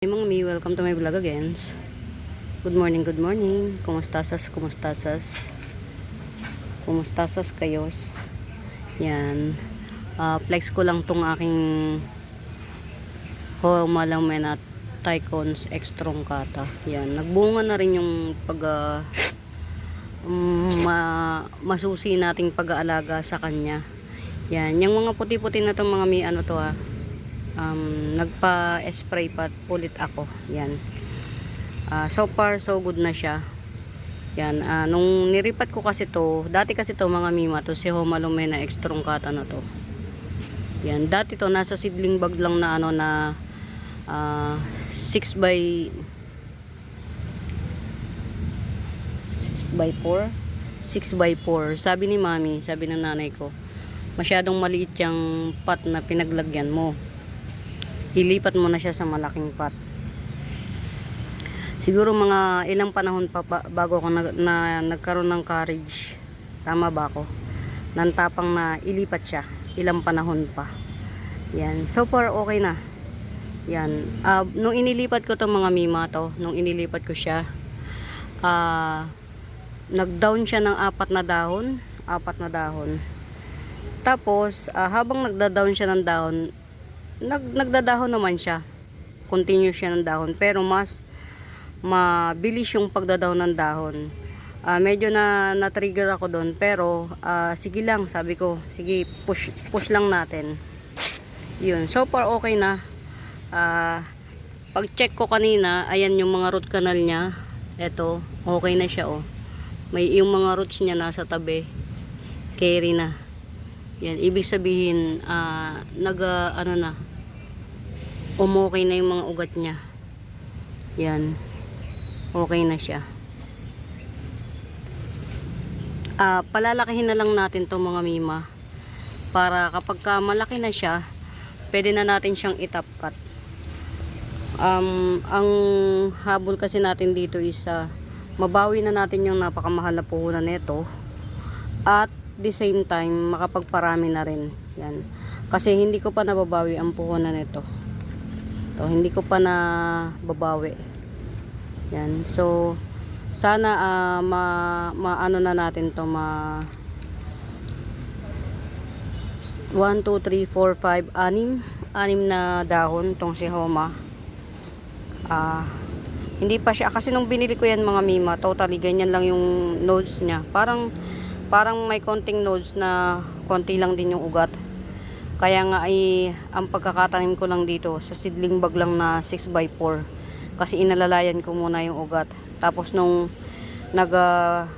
Hey mga mi, welcome to my vlog again. Good morning, good morning. Kumustasas, kumustasas. Kumustasas kayos. Yan. Flex ko lang tong aking Homalamen at Tycons Extrong Kata. Yan. Nagbunga na rin yung masusi nating pag-aalaga sa kanya. Yan. Yung mga puti-puti na tong mga mi, ano to nagpa-spray pa ulit ako. Yan. So far so good na siya. Yan. Nung niripat ko kasi to, dati kasi to mga mima to, si Homalamen na Extrong Kata na to. Yan. Dati to nasa seedling bag lang na 6 by 4. Sabi ni mami, sabi ng nanay ko, masyadong maliit yung pot na pinaglagyan mo. Ilipat mo na siya sa malaking pot. Siguro mga ilang panahon pa bago ako nagkaroon ng courage. Tama ba ako? Nang tapang na ilipat siya. Ilang panahon pa. Yan. So far okay na. Yan. Nung inilipat ko to mga mima to, nung inilipat ko siya, nag-down siya ng 4 na dahon. Tapos, habang nagda-down siya ng dahon, nagdadahon naman siya. Continue siya ng dahon. Pero mas mabilis yung pagdadahon ng dahon. Medyo na-trigger ako doon. Pero, sige lang, sabi ko. Sige, push lang natin. Yun. So far, okay na. Pag-check ko kanina, ayan yung mga root canal niya. Eto, okay na siya, oh. May yung mga roots niya nasa tabi. Carry na. Yan, ibig sabihin, umokay na yung mga ugat niya. Yan. Okay na siya. Palalakihin na lang natin to mga mima. Para kapag malaki na siya, pwede na natin siyang itapkat. Ang habol kasi natin dito is mabawi na natin yung napakamahal na puhunan nito. At the same time, makapagparami na rin. Yan. Kasi hindi ko pa nababawi ang puhunan nito. So, hindi ko pa nababawi. Yan. So, sana maano na natin to 1, 2, 3, 4, 5, 6 na dahon tong si Homa. Hindi pa siya, kasi nung binili ko yan mga mima, totally ganyan lang yung nodes niya. Parang may konting nodes na konti lang din yung ugat. Kaya nga ang pagkakatanim ko lang dito sa seedling bag lang na 6 by 4. Kasi inalalayan ko muna yung ugat. Tapos nung nagdami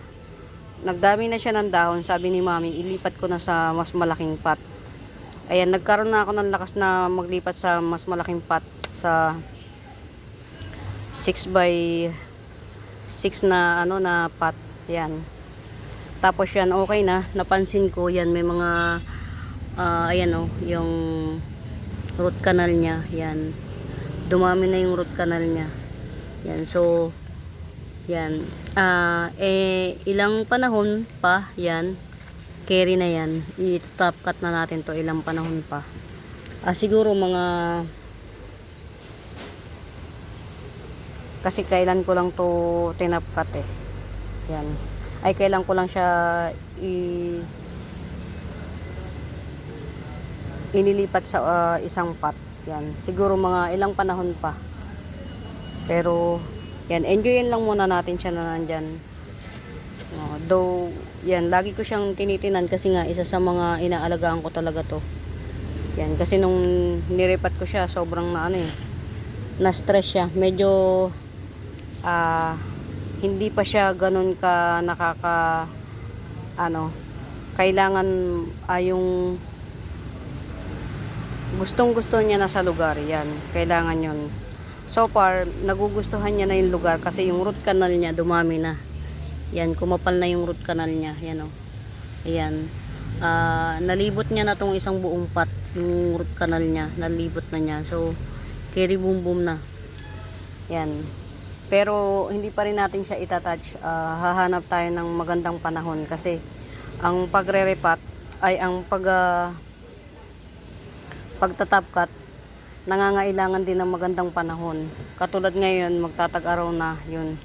na siya ng dahon, sabi ni mami, ilipat ko na sa mas malaking pot. Ayan, nagkaroon na ako ng lakas na maglipat sa mas malaking pot sa 6 by 6 na na pot. Yan. Tapos yan, okay na. Napansin ko yan, may mga ayan yung root canal niya. Yan. Dumami na yung root canal niya. Yan. So, yan. Ilang panahon pa, yan. Carry na yan. I-top cut na natin to ilang panahon pa. Siguro mga kasi kailan ko lang to tinap cut eh. Yan. Ay kailan ko lang siya inilipat sa isang pot. Yan. Siguro mga ilang panahon pa. Pero yan, enjoyin lang muna natin siya na nandyan. Though yan, lagi ko siyang tinitinan kasi nga isa sa mga inaalagaan ko talaga to. Yan, kasi nung niripat ko siya, sobrang na-stress siya. Medyo hindi pa siya ganun ka kailangan yung gustong-gusto niya na sa lugar. Yan, kailangan yun. So far, nagugustuhan niya na yung lugar kasi yung root canal niya dumami na. Yan, kumapal na yung root canal niya. Yan ayan. Nalibot niya na tong isang buong pot. Yung root canal niya, nalibot na niya. So, carry boom boom na. Yan. Pero, hindi pa rin natin siya itatouch. Hahanap tayo ng magandang panahon kasi ang pagre-repat ay ang pagtatap cut nangangailangan din ng magandang panahon. Katulad ngayon, magtatag-araw na yun.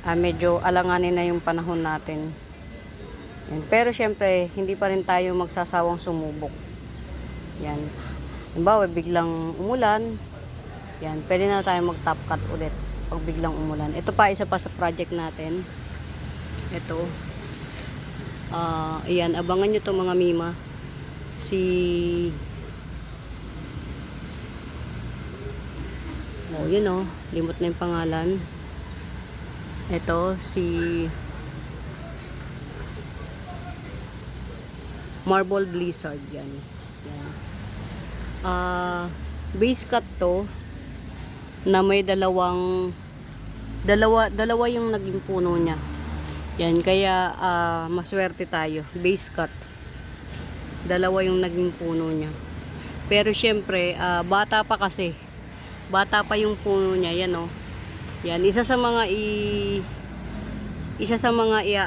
Medyo alanganin na yung panahon natin. Yan. Pero syempre, hindi pa rin tayo magsasawang sumubok. Yan. Halimbawa, biglang umulan, yan, pwede na tayo mag-top cut ulit pag biglang umulan. Ito pa, isa pa sa project natin. Ito. Ayan, abangan nyo to mga mima. Yun limot na yung pangalan. Ito, si Marble Blizzard, yan. Yan. Base cut to na may dalawa yung naging puno niya. Yan, kaya maswerte tayo. Base cut. Dalawa yung naging puno niya. Pero syempre, bata pa kasi. Bata pa yung puno niya, yan Yan, isa sa mga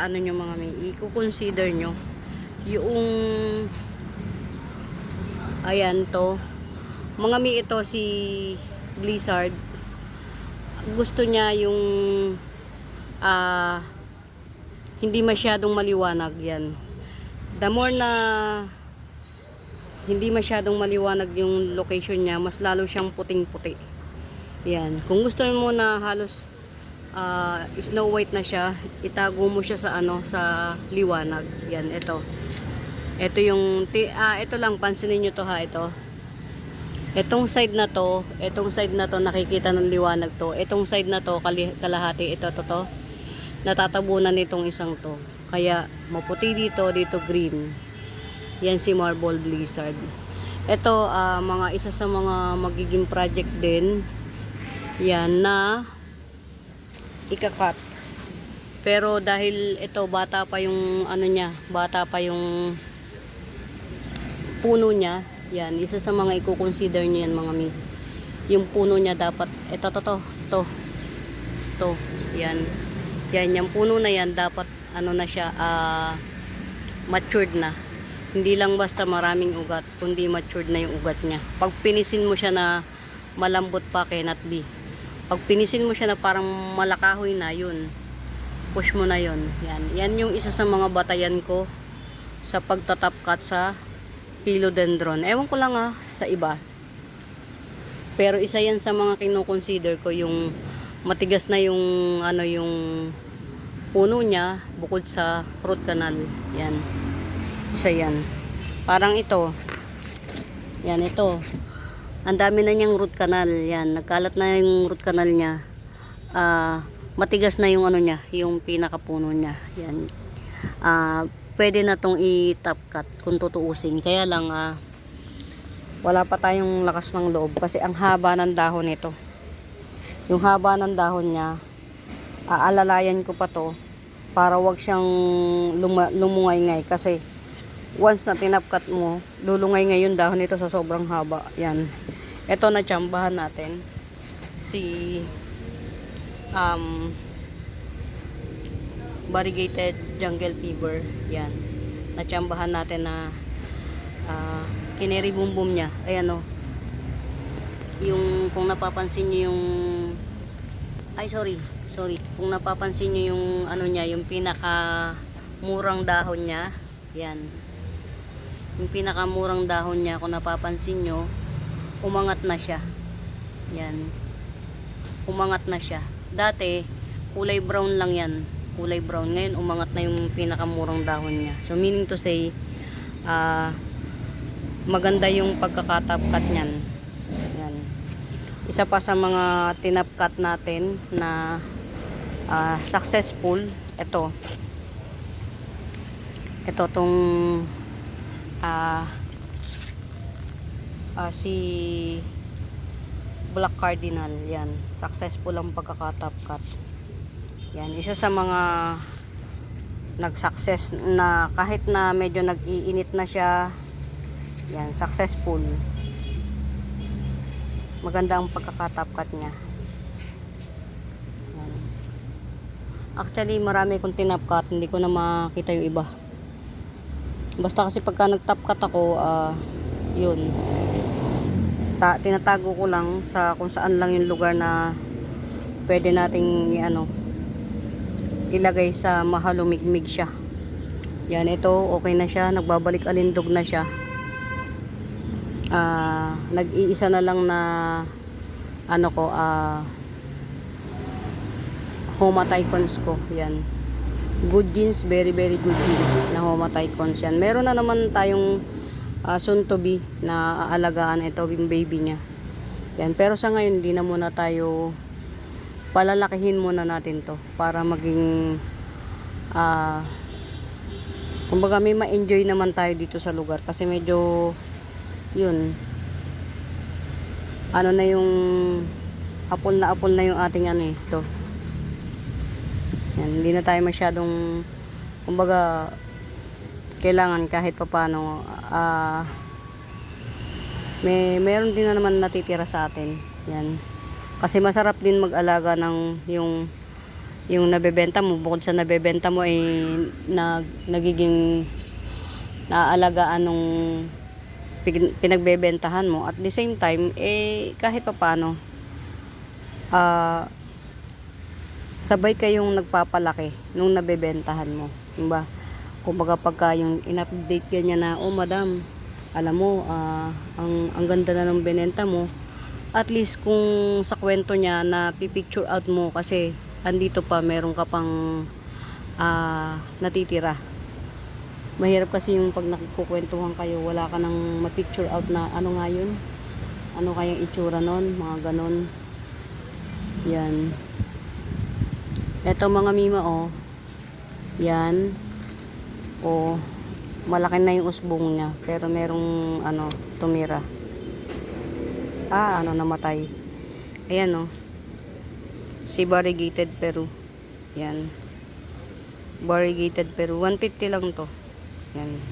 ano nyo mga may i-consider nyo yung ayan to. Mga may ito si Blizzard. Gusto niya yung hindi masyadong maliwanag yan. The more na hindi masyadong maliwanag yung location niya, mas lalo siyang puting-puti. Yan. Kung gusto mo na halos snow white na siya, itago mo siya sa sa liwanag. Yan, ito. Ito yung ito lang, pansinin niyo to ha, ito. Itong side na to nakikita ng liwanag to. Itong side na to kalahati ito to. Natatabunan nitong isang to. Kaya maputi dito green. Yan si Marble Blizzard. Ito isa sa mga magiging project din. Yan na ikakat. Pero dahil ito bata pa yung bata pa yung puno niya, yan, isa sa mga i-consider niyo yan mga mi. Yung puno niya dapat to. Yan. Yan, yung puno na yan dapat na siya matured na. Hindi lang basta maraming ugat, kundi matured na yung ugat niya. Pag pinisin mo siya na malambot pa, cannot be. Pag pinisin mo siya na parang malakahoy na, yun. Push mo na yun. Yan. Yan yung isa sa mga batayan ko sa pagtatop cut sa philodendron. Ewan ko lang sa iba. Pero isa yan sa mga kino-consider ko, yung matigas na yung yung puno niya bukod sa root canal. Yan. Isa yan. Parang ito. Yan, ito. Ang dami na niyang root canal. Yan, nagkalat na yung root canal niya. Matigas na yung niya, yung pinakapuno niya. Yan. Pwede na tong i-top cut kung tutuusin. Kaya lang wala pa tayong lakas ng loob kasi ang haba ng dahon nito. Yung haba ng dahon niya, aalalayan ko pa to para wag siyang lumungay-ngay kasi once na tinapkat mo, lulungay ngayon dahon nito sa sobrang haba. Yan. Ito na tsambahan natin. Si variegated jungle fever. Yan. Natsambahan natin na kineri bumbum niya. Ayan yung kung napapansin niyo yung sorry. Kung napapansin niyo yung niya, yung pinaka murang dahon niya. Yan. Yung pinakamurang dahon niya, kung napapansin nyo, umangat na siya. Yan. Umangat na siya. Dati, kulay brown lang yan. Kulay brown. Ngayon, umangat na yung pinakamurang dahon niya. So, meaning to say, maganda yung pagkakatapkat niyan. Yan. Isa pa sa mga tinapkat natin na successful, ito tong si Black Cardinal. Yan, successful ang pagkakatop cut. Yan, isa sa mga nag-success na kahit na medyo nag-iinit na siya. Yan, successful. Maganda ang pagkakatop cut niya. Yan. Actually, marami kong tinap cut, hindi ko na makita yung iba. Basta kasi pagka nag-top cut ako, yun. tinatago ko lang sa kung saan lang yung lugar na pwede nating ilagay sa mahalumigmig siya. Yan, ito okay na siya, nagbabalik alindog na siya. Nag-iisa na lang na Homa Tycons ko. Yan, good genes, very very good genes na Homa Tycons yan. Meron na naman tayong soon to be na aalagaan ito yung baby niya. Yan, pero sa ngayon hindi na muna tayo, palalakihin muna natin to para maging kumbaga may ma-enjoy naman tayo dito sa lugar kasi medyo yun na yung apple na yung ating ito. Yan, hindi na tayo masyadong kumbaga kailangan kahit papaano meron din na naman natitira sa atin. Yan, kasi masarap din mag-alaga ng yung nabebenta mo. Bukod sa nabebenta mo ay nagiging naaalagaan nung pinagbebentahan mo. At the same time, kahit papaano sabay kayong nagpapalaki nung nabebentahan mo. Diba? Kumbaga pagka yung in-update ganyan na, oh madam, alam mo, ang ganda na ng binenta mo. At least kung sa kwento niya na pipicture out mo kasi andito pa, meron ka pang natitira. Mahirap kasi yung pag nakikukwentuhan kayo, wala ka nang ma-picture out na ano nga yun, ano kayang itsura nun, mga ganon. Yan, eto mga mima, yan, malaki na yung usbong niya pero merong tumira, namatay. Ayan, si variegated Peru. Yan, variegated Peru, 150 lang to. Yan,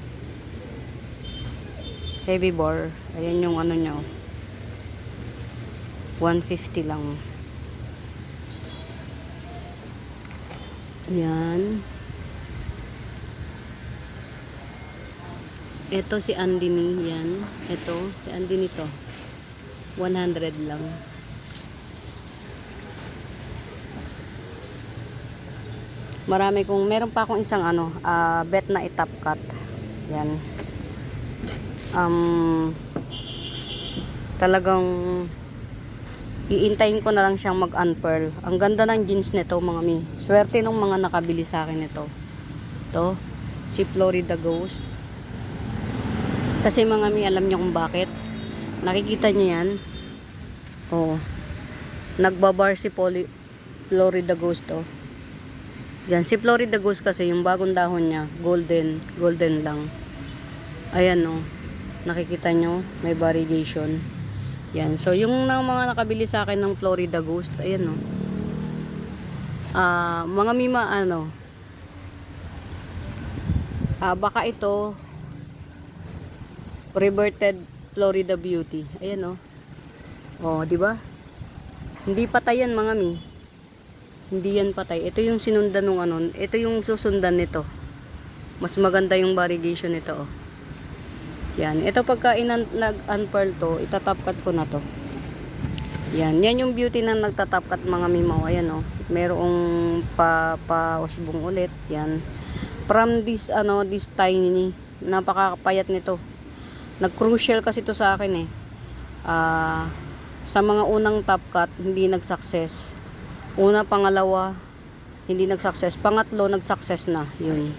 heavy bore. Ayan yung niya, 150 lang. Yan, ito si Andini. Yan, ito si Andini, to 100 lang. Meron pa akong isang bet na i-top cut. Yan, talagang iintayin ko na lang siyang mag-unpearl. Ang ganda ng jeans nito mga mi. Swerte nung mga nakabili sa akin nito. To si Florida Ghost. Kasi mga mi, alam niyo kung bakit. Nakikita niyo yan, nagbabar si Florida Ghost to. Yan, si Florida Ghost kasi yung bagong dahon niya, golden lang. Ayan, nakikita nyo, may variegation. Yan, so yung mga nakabili sa akin ng Florida Ghost, ayan, mga mima, baka ito reverted Florida Beauty. Ayan, di ba? Hindi patay yan mga mi. Hindi yan patay. Ito yung sinundan nung ito yung susundan nito. Mas maganda yung variegation nito, Yan. Ito pagka nag-unpearl to, itatop cut ko na to. Yan. Yan yung beauty na nagtatop cut mga mimaw. Ayan, merong pa-usbong ulit. Yan. From this, this tiny, napakapayat nito. Nag-crucial kasi to sa akin, sa mga unang top cut, hindi nag-success. Una, pangalawa, hindi nag-success. Pangatlo, nag-success na. Yun.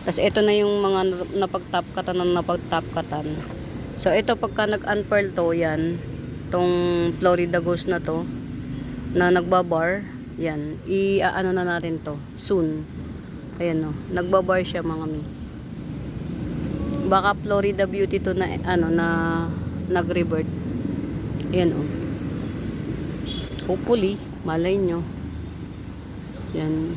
Tapos ito na yung mga napag-top cutan. So ito pagka nag-unpearl to, yan, tong Florida Ghost na to, na nagbabar, yan, na natin to, soon. Ayan, nagbabar siya mga mi. Baka Florida Beauty to na, na nag-revert. Ayan, hopefully, malay nyo. Yan.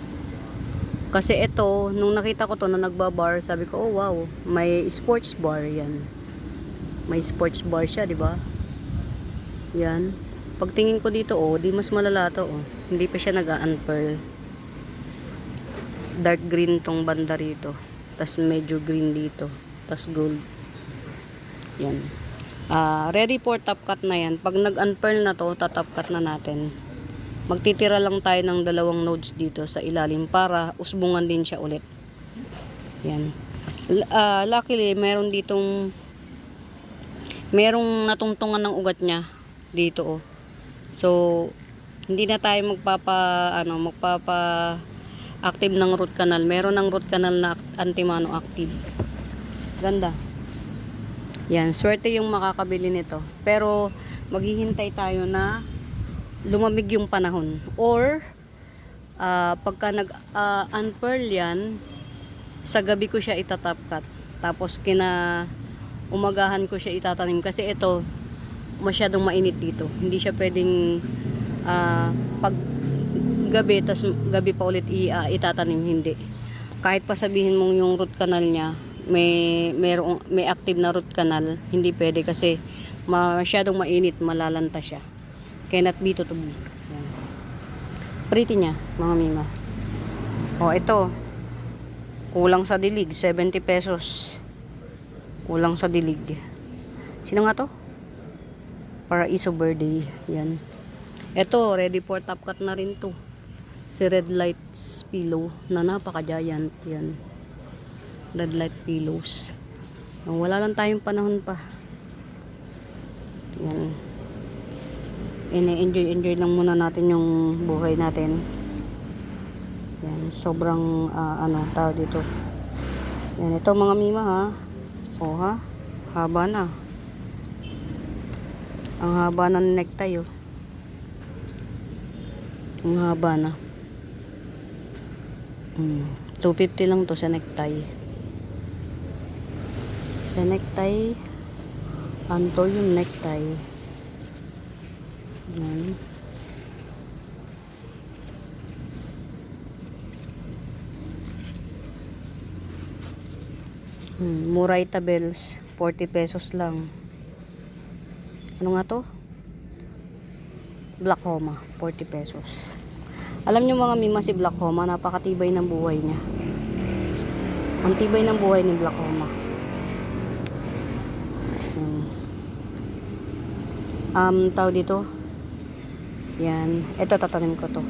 Kasi ito, nung nakita ko to na nagbabar, sabi ko, oh wow, may sports bar. Yan. May sports bar siya, di ba? Yan. Pagtingin ko dito, di mas malala to, Hindi pa siya nag-unpearl. Dark green tong banda rito. Tas medyo green dito. Tas gold. Yan. Ready for top cut na yan. Pag nag-unfurl na to, tatop cut na natin. Magtitira lang tayo ng 2 nodes dito sa ilalim para usbungan din siya ulit. Yan. Luckily, merong natungtungan ng ugat niya dito, oh. So, hindi na tayo magpapa active ng root canal. Meron ng root canal na antimano active. Ganda. Yan, swerte yung makakabili nito. Pero, maghihintay tayo na lumamig yung panahon. Or, pagka nag-unfurl yan, sa gabi ko siya itatop cut. Tapos, umagahan ko siya itatanim. Kasi ito, masyadong mainit dito. Hindi siya pwedeng, pag gabi, tas gabi pa ulit itatanim. Hindi. Kahit pa sabihin mong yung root canal niya, may active na root canal, hindi pwede kasi masyadong mainit, malalanta siya. Cannot be to be. Yan. Pretty niya, mga mima. Oh, ito. Kulang sa dilig, 70 pesos. Kulang sa dilig. Sino nga to? Paraiso Birthday. Yan. Ito, ready for top cut na rin to. Si Red Lights Pillow na napaka-giant. Yan. Red Light Pillows. Wala lang tayong panahon pa. Yan. Enjoy lang muna natin yung buhay natin. Yan. Sobrang, tao dito. Yan. Ito mga mima, ha. O, ha. Haba na. Ang haba ng necktie, oh. Ang haba na. 250 lang to sa necktie. Sa necktie, Antorium necktie. Yan. Muraita bells, 40 pesos lang. Ano nga to? Black Homa, 40 pesos. Alam nyo mga mima, si Black Homa, napakatibay ng buhay niya. Ang tibay ng buhay ni Black Homa. Tao dito. Yan. Ito, tatanim ko to.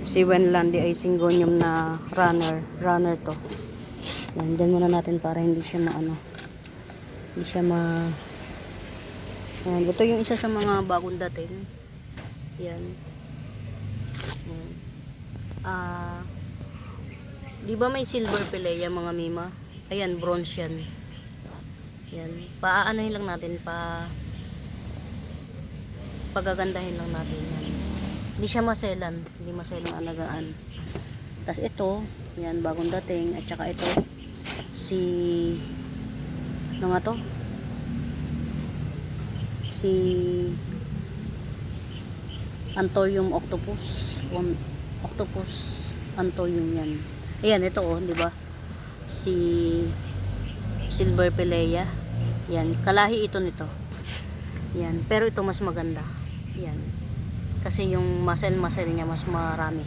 Si Wenlandi ay Syngonium na runner to. Yan, dyan muna natin para hindi siya hindi siya Yan, ito yung isa sa mga bagong dating. Yan. Di ba may silver pelea mga mima? Ayan, bronze yan. Yan. Paaanohin lang natin, pagagandahin lang natin yan. Hindi siya maselan. Hindi maselang alagaan. Tapos ito, yan, bagong dating. At saka ito, ano nga to? Si Antorium octopus. Octopus Antorium yan. Ayan, ito oh, di ba? Si silver pelea. Yan, kalahi ito nito. Yan, pero ito mas maganda. Yan. Kasi yung muscle niya mas marami.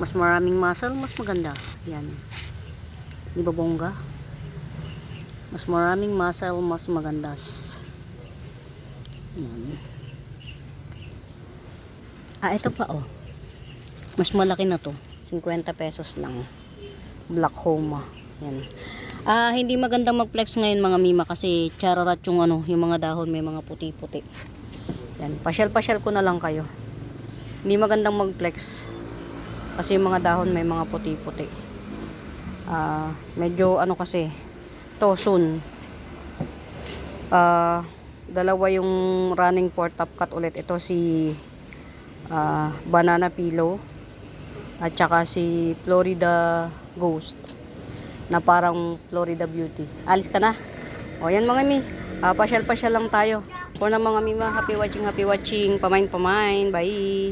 Mas maraming muscle, mas maganda. Yan. Di ba bongga? Mas maraming muscle, mas magandas. Yan. Ito pa oh. Mas malaki na to. 50 pesos lang. Black Homa. Yan. Hindi magandang mag-flex ngayon mga mima kasi chararat yung yung mga dahon may mga puti-puti. Yan, pasyal-pasyal ko na lang kayo. Hindi magandang mag-flex kasi yung mga dahon may mga puti-puti. Medyo kasi to soon. Dalawa yung running for top cut ulit. Ito si Banana Pillow at saka si Florida Ghost na parang Florida Beauty. Alis ka na. O yan mga mi. Pasyal-pasyal lang tayo. For na mga mima, happy watching. Pamain. Bye.